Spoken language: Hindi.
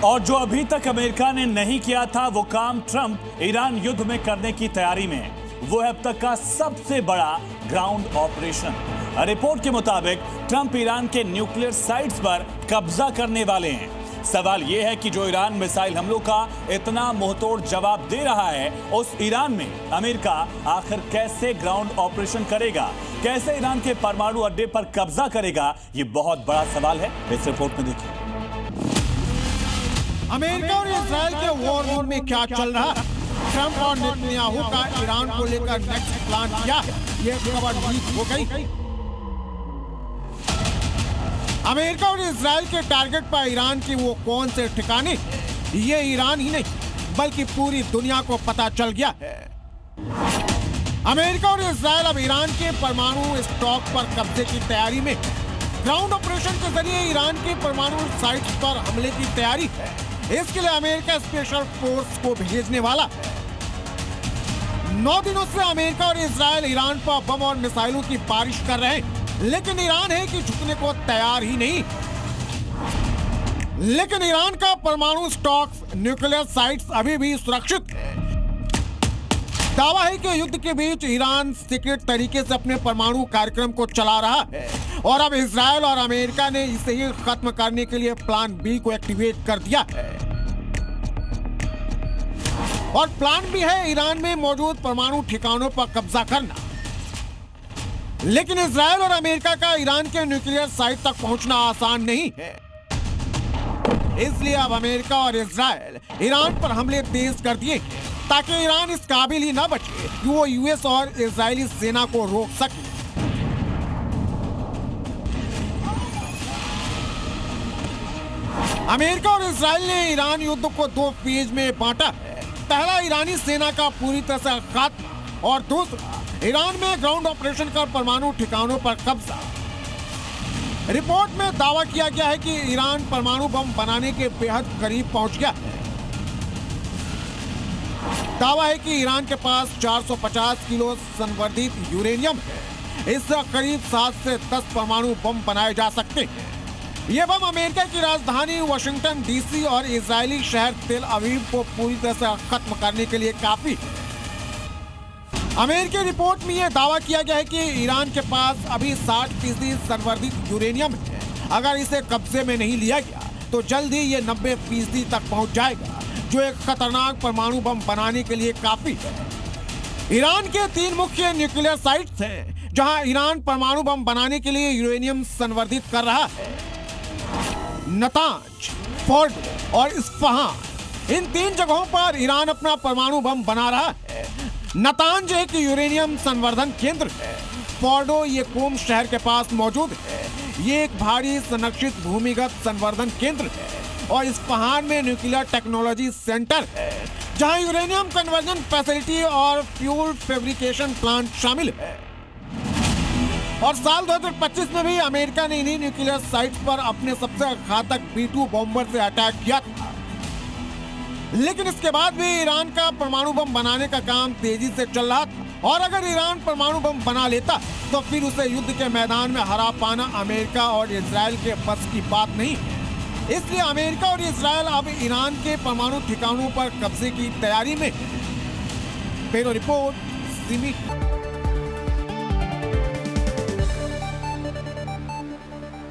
और जो अभी तक अमेरिका ने नहीं किया था वो काम ट्रंप ईरान युद्ध में करने की तैयारी में है। वो है अब तक का सबसे बड़ा ग्राउंड ऑपरेशन। रिपोर्ट के मुताबिक ट्रंप ईरान के न्यूक्लियर साइट्स पर कब्जा करने वाले हैं। सवाल यह है कि जो ईरान मिसाइल हमलों का इतना मुंहतोड़ जवाब दे रहा है, उस ईरान में अमेरिका आखिर कैसे ग्राउंड ऑपरेशन करेगा, कैसे ईरान के परमाणु अड्डे पर कब्जा करेगा, ये बहुत बड़ा सवाल है। इस रिपोर्ट में देखिए अमेरिका और इजराइल के वॉर रूम में क्या चल रहा है। ट्रंप और नेतन्याहू का ईरान को लेकर नेक्स्ट प्लान क्या है, ये खबर लीक हो गई। अमेरिका और इजराइल के टारगेट पर ईरान की वो कौन से ठिकाने, ये ईरान ही नहीं बल्कि पूरी दुनिया को पता चल गया है। अमेरिका और इजराइल अब ईरान के परमाणु स्टॉक पर कब्जे की तैयारी में। ग्राउंड ऑपरेशन के जरिए ईरान के परमाणु साइट्स पर हमले की तैयारी है। इसके लिए अमेरिका स्पेशल फोर्स को भेजने वाला है। 9 दिनों से अमेरिका और इजराइल ईरान पर बम और मिसाइलों की बारिश कर रहे हैं, लेकिन ईरान है कि झुकने को तैयार ही नहीं। लेकिन ईरान का परमाणु स्टॉक, न्यूक्लियर साइट्स अभी भी सुरक्षित है। दावा है कि युद्ध के बीच ईरान सीक्रेट तरीके से अपने परमाणु कार्यक्रम को चला रहा है और अब इजराइल और अमेरिका ने इसे ही खत्म करने के लिए प्लान बी को एक्टिवेट कर दिया है। और प्लान भी है ईरान में मौजूद परमाणु ठिकानों पर कब्जा करना। लेकिन इजराइल और अमेरिका का ईरान के न्यूक्लियर साइट तक पहुंचना आसान नहीं है। इसलिए अब अमेरिका और इजराइल ईरान पर हमले तेज कर दिए ताकि ईरान इस काबिल ही न बचे कि वो यूएस और इजरायली सेना को रोक सके। अमेरिका और इजराइल ने ईरान युद्ध को 2 फेज में बांटा है। पहला ईरानी सेना का पूरी तरह से खात्मा और दूसरा ईरान में ग्राउंड ऑपरेशन कर परमाणु ठिकानों पर कब्जा। रिपोर्ट में दावा किया गया है कि ईरान परमाणु बम बनाने के बेहद करीब पहुंच गया है। दावा है कि ईरान के पास 450 किलो संवर्धित यूरेनियम है। इससे करीब 7 से 10 परमाणु बम बनाए जा सकते हैं। ये बम अमेरिका की राजधानी वाशिंगटन डीसी और इजरायली शहर तेल अवीव को पूरी तरह से खत्म करने के लिए काफी है। अमेरिकी रिपोर्ट में यह दावा किया गया है कि ईरान के पास अभी 60% संवर्धित यूरेनियम है। अगर इसे कब्जे में नहीं लिया गया तो जल्द ही ये 90% तक पहुंच जाएगा, जो एक खतरनाक परमाणु बम बनाने के लिए काफी है। ईरान के 3 मुख्य न्यूक्लियर साइट्स हैं, जहां ईरान परमाणु बम बनाने के लिए यूरेनियम संवर्धित कर रहा है। नतांज, फोर्डो और इस्फहान, इन 3 जगहों पर ईरान अपना परमाणु बम बना रहा है। नतांज एक यूरेनियम संवर्धन केंद्र है। फोर्डो ये कोम शहर के पास मौजूद है। ये एक भारी संरक्षित भूमिगत संवर्धन केंद्र है। और इस्फहान में न्यूक्लियर टेक्नोलॉजी सेंटर है, जहां यूरेनियम कन्वर्जन फैसिलिटी और फ्यूल फैब्रिकेशन प्लांट शामिल है। और साल 2025 में भी अमेरिका ने इन्हीं न्यूक्लियर साइट्स पर अपने सबसे घातक B-2 बॉम्बर से अटैक किया था। लेकिन इसके बाद भी ईरान का परमाणु बम बनाने का काम तेजी से चल रहा था। और अगर ईरान परमाणु बम बना लेता तो फिर उसे युद्ध के मैदान में हरा पाना अमेरिका और इजराइल के बस की बात नहीं है। इसलिए अमेरिका और इजराइल अब ईरान के परमाणु ठिकानों पर कब्जे की तैयारी में। Bureau report, semi.